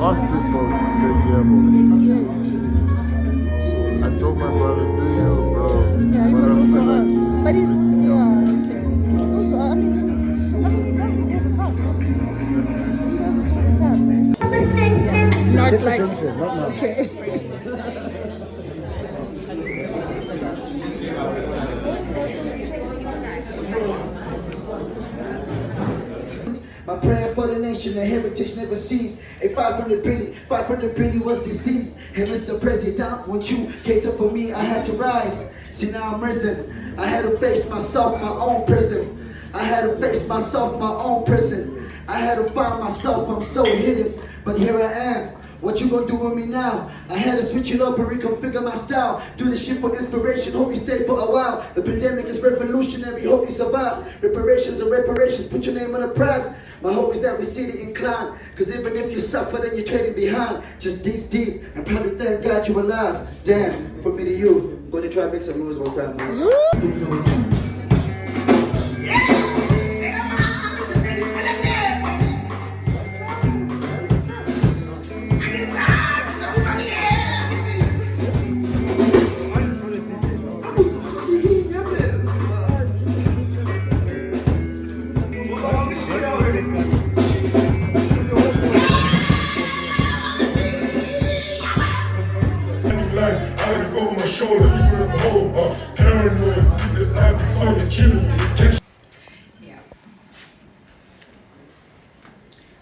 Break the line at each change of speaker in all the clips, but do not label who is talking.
Austin folks said yeah, I told my brother, do you, bro?
Yeah, he was also us. But he's, yeah, okay. He's also, I mean, he does this all the time. Not like, okay.
My prayer for the nation, the heritage never ceased. A 500 Billy was deceased. And Mr. President, when you cater for me, I had to rise. See, now I'm risen. I had to face myself, my own prison. I had to face myself, my own prison. I had to find myself, I'm so hidden. But here I am. What you gonna do with me now? I had to switch it up and reconfigure my style. Do this shit for inspiration, hope you stay for a while. The pandemic is revolutionary, hope you survive. Reparations and reparations, put your name on the prize. My hope is that we see the incline. Cause even if you suffer, then you're trading behind. Just dig deep and probably thank God you're alive. Damn, from me to you, I'm gonna try to make some moves one time, man.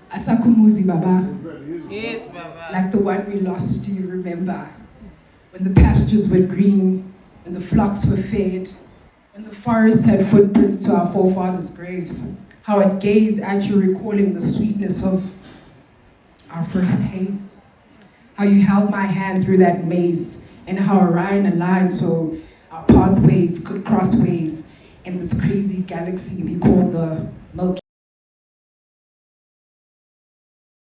Asakumuzi Baba.
Yes, Baba.
Like the one we lost, do you remember? When the pastures were green, when the flocks were fed, when the forests had footprints to our forefathers' graves. How I'd gaze at you, recalling the sweetness of our first haze. How you held my hand through that maze, and how Orion aligned so our pathways could cross waves in this crazy galaxy we call the Milky Way.